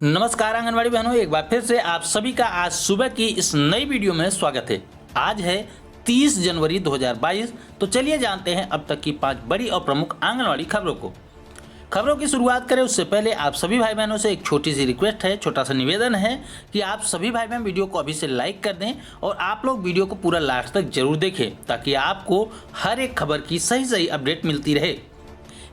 नमस्कार आंगनवाड़ी बहनों, एक बार फिर से आप सभी का आज सुबह की इस नई वीडियो में स्वागत है। आज है 30 जनवरी 2022। तो चलिए जानते हैं अब तक की 5 बड़ी और प्रमुख आंगनवाड़ी खबरों को। खबरों की शुरुआत करें उससे पहले आप सभी भाई बहनों से एक छोटी सी रिक्वेस्ट है, छोटा सा निवेदन है कि आप सभी भाई बहन वीडियो को अभी से लाइक कर दें और आप लोग वीडियो को पूरा लास्ट तक जरूर देखें ताकि आपको हर एक खबर की सही अपडेट मिलती रहे।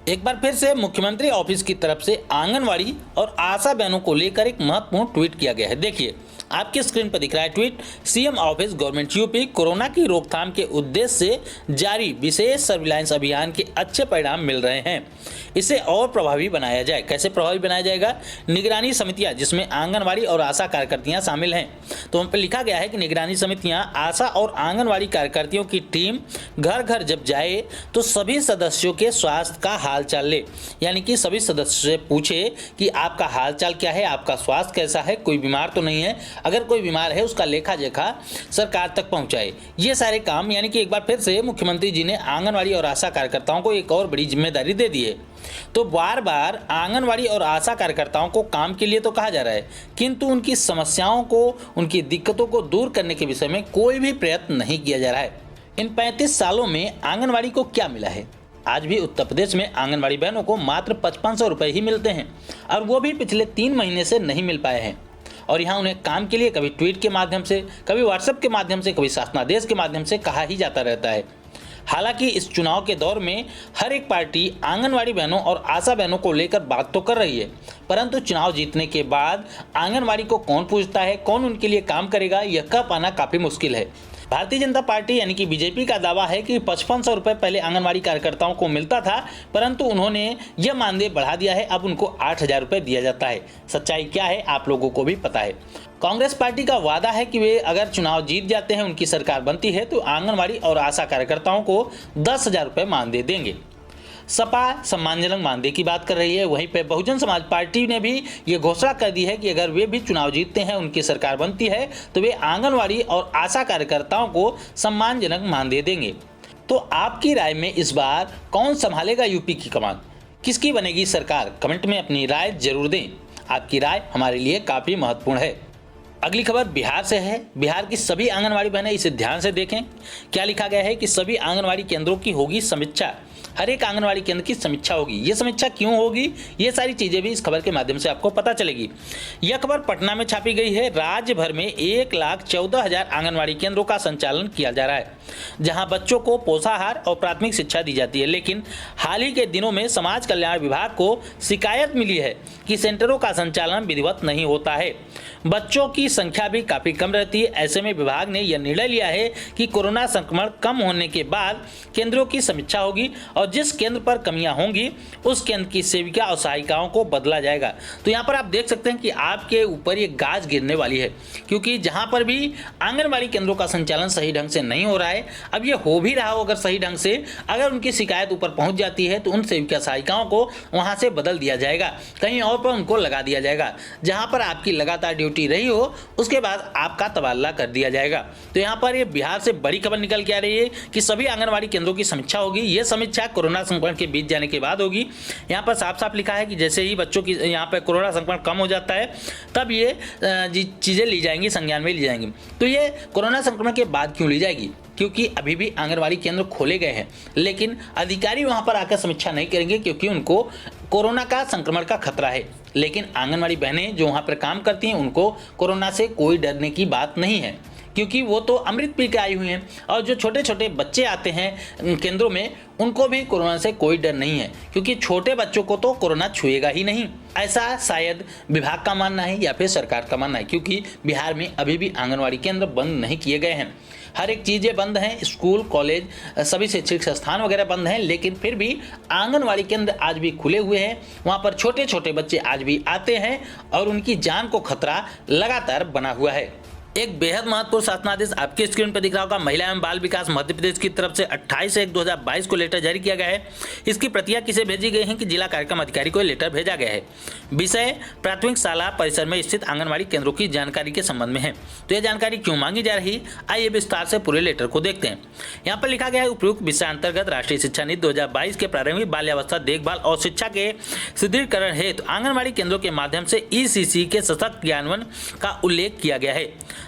एक बार फिर से मुख्यमंत्री ऑफिस की तरफ से आंगनवाड़ी और आशा बहनों को लेकर एक महत्वपूर्ण ट्वीट किया गया है। देखिए, आपके स्क्रीन पर दिख रहा है tweet. CM office government UP corona की रोकथाम के उद्देश्य से जारी विशेष सर्विलांस अभियान के अच्छे परिणाम मिल रहे हैं। इसे और प्रभावी बनाया जाए। कैसे प्रभावी बनाया जाएगा? निगरानी समितियां जिसमें आंगनवाड़ी और आशा कार्यकर्तियां शामिल हैं। तो हम पे लिखा गया है कि निगरानी समितियां आशा और आंगनवाड़ी कार्यकर्तियों की टीम घर घर जब जाए तो सभी सदस्यों के स्वास्थ्य का हालचाल ले, यानी कि सभी सदस्यों से पूछे कि आपका हालचाल क्या है, आपका स्वास्थ्य कैसा है, कोई बीमार तो नहीं है। अगर कोई बीमार है उसका लेखा जोखा सरकार तक पहुंचाए। ये सारे काम, यानी कि एक बार फिर से मुख्यमंत्री जी ने आंगनवाड़ी और आशा कार्यकर्ताओं को एक और बड़ी जिम्मेदारी दे दी है। तो बार बार आंगनवाड़ी और आशा कार्यकर्ताओं को काम के लिए तो कहा जा रहा है, किंतु उनकी समस्याओं को, उनकी दिक्कतों को दूर करने के विषय में कोई भी प्रयत्न नहीं किया जा रहा है। इन 35 सालों में आंगनवाड़ी को क्या मिला है? आज भी उत्तर प्रदेश में आंगनवाड़ी बहनों को मात्र 5500 रुपये ही मिलते हैं और वो भी पिछले 3 महीने से नहीं मिल पाए हैं। और यहाँ उन्हें काम के लिए कभी ट्वीट के माध्यम से, कभी व्हाट्सएप के माध्यम से, कभी शासनादेश के माध्यम से कहा ही जाता रहता है। हालांकि इस चुनाव के दौर में हर एक पार्टी आंगनवाड़ी बहनों और आशा बहनों को लेकर बात तो कर रही है, परंतु चुनाव जीतने के बाद आंगनवाड़ी को कौन पूछता है, कौन उनके लिए काम करेगा, यह कह पाना काफ़ी मुश्किल है। भारतीय जनता पार्टी यानी कि बीजेपी का दावा है कि 5500 रुपये पहले आंगनवाड़ी कार्यकर्ताओं को मिलता था, परंतु उन्होंने यह मानदेय बढ़ा दिया है। अब उनको 8000 रुपये दिया जाता है। सच्चाई क्या है आप लोगों को भी पता है। कांग्रेस पार्टी का वादा है कि वे अगर चुनाव जीत जाते हैं, उनकी सरकार बनती है, तो आंगनवाड़ी और आशा कार्यकर्ताओं को 10,000 रुपये मानदेय देंगे। सपा सम्मानजनक मानदेय की बात कर रही है। वहीं पे बहुजन समाज पार्टी ने भी ये घोषणा कर दी है कि अगर वे भी चुनाव जीतते हैं, उनकी सरकार बनती है, तो वे आंगनवाड़ी और आशा कार्यकर्ताओं को सम्मानजनक मानदेय देंगे। तो आपकी राय में इस बार कौन संभालेगा यूपी की कमान? किसकी बनेगी सरकार? कमेंट में अपनी राय जरूर दें। आपकी राय हमारे लिए काफ़ी महत्वपूर्ण है। अगली खबर बिहार से है। बिहार की सभी आंगनवाड़ी बहनें इसे ध्यान से देखें। क्या लिखा गया है कि सभी आंगनवाड़ी केंद्रों की होगी समीक्षा। हर एक आंगनवाड़ी केंद्र की समीक्षा होगी। ये समीक्षा क्यों होगी, ये सारी चीजें भी इस खबर के माध्यम से आपको पता चलेगी। यह खबर पटना में छापी गई है। राज्य भर में 1,14,000 आंगनवाड़ी केंद्रों का संचालन किया जा रहा है, जहां बच्चों को पोषाहार और प्राथमिक शिक्षा दी जाती है। लेकिन हाल ही के दिनों में समाज कल्याण विभाग को शिकायत मिली है कि सेंटरों का संचालन विधिवत नहीं होता है। बच्चों की संख्या भी काफी कम रहती है। ऐसे में विभाग ने यह निर्णय लिया है कि कोरोना संक्रमण कम होने के बाद केंद्रों की समीक्षा होगी और जिस केंद्र पर कमियां होंगी उस केंद्र की सेविका और सहायिकाओं को बदला जाएगा। तो यहाँ पर आप देख सकते हैं कि आपके ऊपर ये गाज गिरने वाली है, क्योंकि जहाँ पर भी आंगनबाड़ी केंद्रों का संचालन सही ढंग से नहीं हो रहा है, अब ये हो भी रहा हो अगर सही ढंग से, अगर उनकी शिकायत ऊपर पहुँच जाती है तो उन सेविका सहायिकाओं को वहाँ से बदल दिया जाएगा, कहीं और पर उनको लगा दिया जाएगा। जहाँ पर आपकी लगातार ड्यूटी रही हो उसके बाद आपका तबादला कर दिया जाएगा। तो यहाँ पर ये बिहार से बड़ी खबर निकल के आ रही है कि सभी आंगनबाड़ी केंद्रों की समीक्षा होगी। ये समीक्षा कोरोना संक्रमण के बीत जाने के बाद होगी। यहाँ पर साफ साफ लिखा है कि जैसे ही बच्चों की यहाँ पर कोरोना संक्रमण कम हो जाता है तब ये चीज़ें ली जाएंगी, संज्ञान में ली जाएंगी। तो ये कोरोना संक्रमण के बाद क्यों ली जाएगी? क्योंकि अभी भी आंगनबाड़ी केंद्र खोले गए हैं, लेकिन अधिकारी वहां पर आकर समीक्षा नहीं करेंगे क्योंकि उनको कोरोना का संक्रमण का खतरा है। लेकिन आंगनबाड़ी बहनें जो वहां पर काम करती हैं उनको कोरोना से कोई डरने की बात नहीं है, क्योंकि वो तो अमृत पी के आई हुई हैं। और जो छोटे छोटे बच्चे आते हैं केंद्रों में उनको भी कोरोना से कोई डर नहीं है, क्योंकि छोटे बच्चों को तो कोरोना छुएगा ही नहीं। ऐसा शायद विभाग का मानना है या फिर सरकार का मानना है, क्योंकि बिहार में अभी भी आंगनबाड़ी केंद्र बंद नहीं किए गए हैं। हर एक चीज़ें बंद हैं, स्कूल कॉलेज सभी शैक्षिक संस्थान वगैरह बंद हैं, लेकिन फिर भी आंगनबाड़ी केंद्र आज भी खुले हुए हैं। वहाँ पर छोटे छोटे बच्चे आज भी आते हैं और उनकी जान को खतरा लगातार बना हुआ है। एक बेहद महत्वपूर्ण शासनादेश आपके स्क्रीन पर दिख रहा होगा। महिला एवं बाल विकास मध्य प्रदेश की तरफ से 28/1/2022 को लेटर जारी किया गया है। इसकी प्रतियां किसे भेजी गई हैं कि जिला कार्यक्रम अधिकारी को लेटर भेजा गया है। विषय प्राथमिक शाला परिसर में स्थित आंगनबाड़ी केंद्रों की जानकारी के संबंध में है। तो यह जानकारी क्यों मांगी जा रही, आइए विस्तार से पूरे लेटर को देखते हैं। यहाँ पर लिखा गया है, उपयुक्त विषय अंतर्गत राष्ट्रीय शिक्षा नीति 2022 के प्रारंभिक बाल्यावस्था देखभाल और शिक्षा के सुदृढ़ीकरण हेतु आंगनबाड़ी केंद्रों के माध्यम से ECC के सशक्त क्रियान्वयन का उल्लेख किया गया है।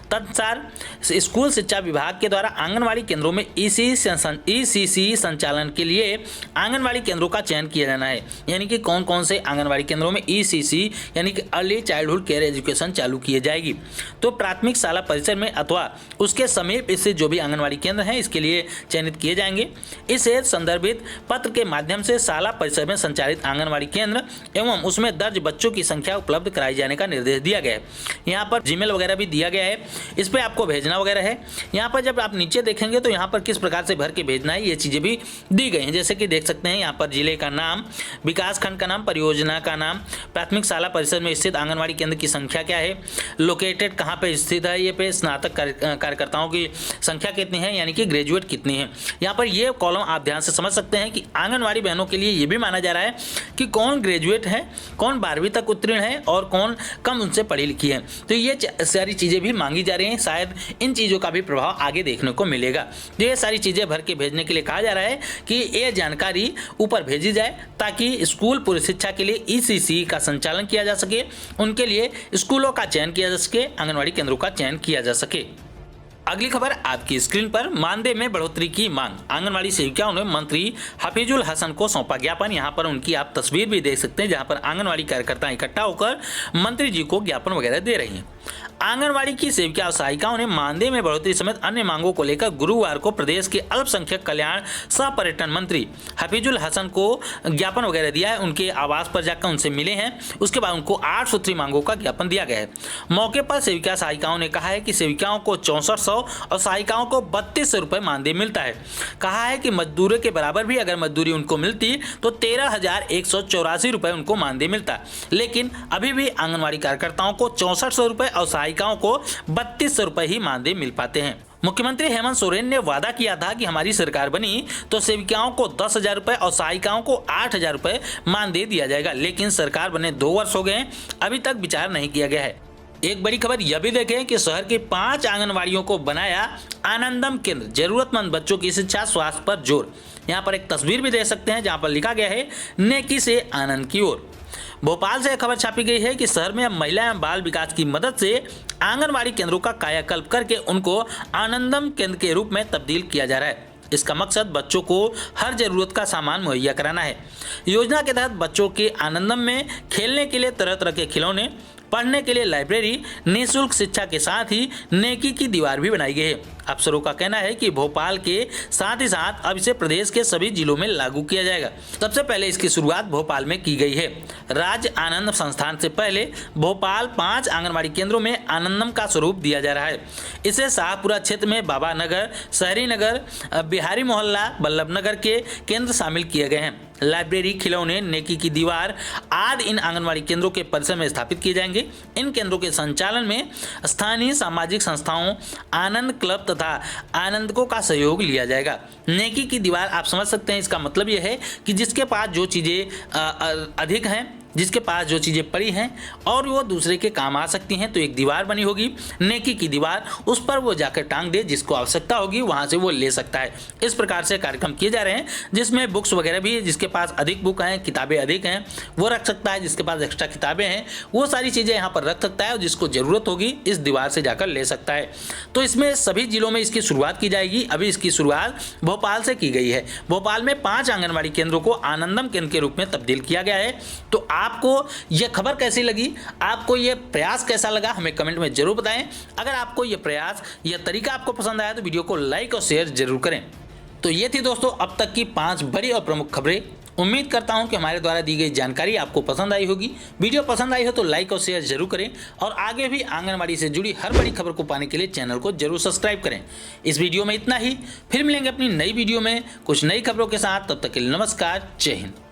तदनुसार स्कूल शिक्षा विभाग के द्वारा आंगनबाड़ी केंद्रों में ECC संचालन के लिए आंगनबाड़ी केंद्रों का चयन किया जाना है। यानी कि कौन कौन से आंगनबाड़ी केंद्रों में ECC यानी कि अर्ली चाइल्डहुड केयर एजुकेशन चालू किए जाएगी। तो प्राथमिक शाला परिसर में अथवा उसके समीप स्थित जो भी आंगनबाड़ी केंद्र हैं इसके लिए चयनित किए जाएंगे। इसे संदर्भित पत्र के माध्यम से शाला परिसर में संचालित आंगनबाड़ी केंद्र एवं उसमें दर्ज बच्चों की संख्या उपलब्ध कराई जाने का निर्देश दिया गया है। यहाँ पर जीमेल वगैरह भी दिया गया है, इस पर आपको भेजना वगैरह है। यहाँ पर जब आप नीचे देखेंगे तो यहाँ पर किस प्रकार से भर के भेजना है ये चीज़ें भी दी गई हैं। जैसे कि देख सकते हैं यहाँ पर जिले का नाम, विकास खंड का नाम, परियोजना का नाम, प्राथमिक शाला परिसर में स्थित आंगनबाड़ी केंद्र की संख्या क्या है, लोकेटेड कहाँ पे स्थित है, ये पे स्नातक कार्यकर्ताओं की संख्या कितनी है यानी कि ग्रेजुएट कितनी है। यहाँ पर ये कॉलम आप ध्यान से समझ सकते हैं कि आंगनबाड़ी बहनों के लिए ये भी माना जा रहा है कि कौन ग्रेजुएट है, कौन 12वीं तक उत्तीर्ण है और कौन कम उनसे पढ़ी लिखी है। तो ये सारी चीज़ें भी मांगी जा रही हैं। शायद इन चीज़ों का भी प्रभाव आगे देखने को मिलेगा। तो ये सारी चीज़ें भर के भेजने के लिए कहा जा रहा है कि ये जानकारी ऊपर भेजी जाए ताकि स्कूल पूर्व शिक्षा के लिए ECC का संचालन किया जा सके, उनके लिए स्कूलों का चयन किया जा सके, आंगनबाड़ी केंद्रों का चयन किया जा सके। अगली खबर आपकी स्क्रीन पर, मानदेय में बढ़ोतरी की मांग। आंगनबाड़ी सेविकाओं ने मंत्री हफीजुल हसन को सौंपा ज्ञापन। यहाँ पर उनकी आप तस्वीर भी देख सकते हैं जहाँ पर आंगनबाड़ी कार्यकर्ता इकट्ठा होकर मंत्री जी को ज्ञापन वगैरह दे रही हैं। आंगनबाड़ी की सेविका और सहायिकाओं ने मानदेय में बढ़ोतरी समेत अन्य मांगों को लेकर गुरुवार को प्रदेश के अल्पसंख्यक कल्याण सह पर्यटन मंत्री हफीजुल हसन को ज्ञापन वगैरह दिया है। उनके आवास पर जाकर उनसे मिले हैं। उसके बाद उनको 8 सूत्री मांगों का ज्ञापन दिया गया है। मौके पर सेविका सहायिकाओं ने कहा है कि सेविकाओं को 6400 और सहायिकाओं को 3200 रुपये मानदेय मिलता है। कहा है कि मजदूरी के बराबर भी अगर मजदूरी उनको मिलती तो 13,184 रुपये उनको मानदेय मिलता, लेकिन अभी भी आंगनबाड़ी कार्यकर्ताओं को 6400 रुपये और सहायिकाओं को 3200 रुपये ही मानदेय मिल पाते हैं। मुख्यमंत्री हेमंत सोरेन ने वादा किया था कि हमारी सरकार बनी तो सेविकाओं को 10,000 रुपये और सहायिकाओं को 8,000 रुपये मानदेय दिया जाएगा, लेकिन सरकार बने 2 वर्ष हो गए, अभी तक विचार नहीं किया गया है। एक बड़ी खबर यह भी देखें कि शहर के 5 आंगनबाड़ियों को बनाया आनंदम केंद्र, जरूरतमंद बच्चों की शिक्षा स्वास्थ्य पर जोर। यहाँ पर एक तस्वीर भी देख सकते हैं जहाँ पर लिखा गया है, नेकी से आनंद की ओर। भोपाल से खबर छापी गई है कि शहर में महिला एवं बाल विकास की मदद से आंगनबाड़ी केंद्रों का कायाकल्प करके उनको आनंदम केंद्र के रूप में तब्दील किया जा रहा है। इसका मकसद बच्चों को हर जरूरत का सामान मुहैया कराना है। योजना के तहत बच्चों के आनंदम में खेलने के लिए तरह तरह के खिलौने, पढ़ने के लिए लाइब्रेरी, निःशुल्क शिक्षा के साथ ही नेकी की दीवार भी बनाई गई है। अफसरों का कहना है कि भोपाल के साथ ही साथ अब इसे प्रदेश के सभी जिलों में लागू किया जाएगा। सबसे पहले इसकी शुरुआत भोपाल में की गई है। राज्य आनंद संस्थान से पहले भोपाल 5 आंगनबाड़ी केंद्रों में आनंदम का स्वरूप दिया जा रहा है। इसे शाहपुरा क्षेत्र में बाबा नगर, शहरी नगर, बिहारी मोहल्ला, बल्लभ नगर के केंद्र शामिल किए गए हैं। लाइब्रेरी, खिलौने, नेकी की दीवार आदि इन आंगनबाड़ी केंद्रों के परिसर में स्थापित किए जाएंगे। इन केंद्रों के संचालन में स्थानीय सामाजिक संस्थाओं, आनंद क्लब तथा आनंदकों का सहयोग लिया जाएगा। नेकी की दीवार आप समझ सकते हैं, इसका मतलब यह है कि जिसके पास जो चीज़ें अधिक हैं, जिसके पास जो चीज़ें पड़ी हैं और वो दूसरे के काम आ सकती हैं, तो एक दीवार बनी होगी नेकी की दीवार, उस पर वो जाकर टांग दे, जिसको आवश्यकता होगी वहाँ से वो ले सकता है। इस प्रकार से कार्यक्रम किए जा रहे हैं जिसमें बुक्स वगैरह भी, जिसके पास अधिक बुक हैं, किताबें अधिक हैं वो रख सकता है, जिसके पास एक्स्ट्रा किताबें हैं वो सारी चीज़ें यहाँ पर रख सकता है और जिसको ज़रूरत होगी इस दीवार से जाकर ले सकता है। तो इसमें सभी जिलों में इसकी शुरुआत की जाएगी। अभी इसकी शुरुआत भोपाल से की गई है। भोपाल में 5 आंगनबाड़ी केंद्रों को आनंदम केंद्र के रूप में तब्दील किया गया है। तो आपको यह खबर कैसी लगी, आपको यह प्रयास कैसा लगा, हमें कमेंट में जरूर बताएं। अगर आपको यह प्रयास, यह तरीका आपको पसंद आया तो वीडियो को लाइक और शेयर जरूर करें। तो ये थी दोस्तों अब तक की 5 बड़ी और प्रमुख खबरें। उम्मीद करता हूं कि हमारे द्वारा दी गई जानकारी आपको पसंद आई होगी। वीडियो पसंद आई हो तो लाइक और शेयर जरूर करें और आगे भी आंगनबाड़ी से जुड़ी हर बड़ी खबर को पाने के लिए चैनल को जरूर सब्सक्राइब करें। इस वीडियो में इतना ही, फिर मिलेंगे अपनी नई वीडियो में कुछ नई खबरों के साथ। तब तक के लिए नमस्कार, जय हिंद।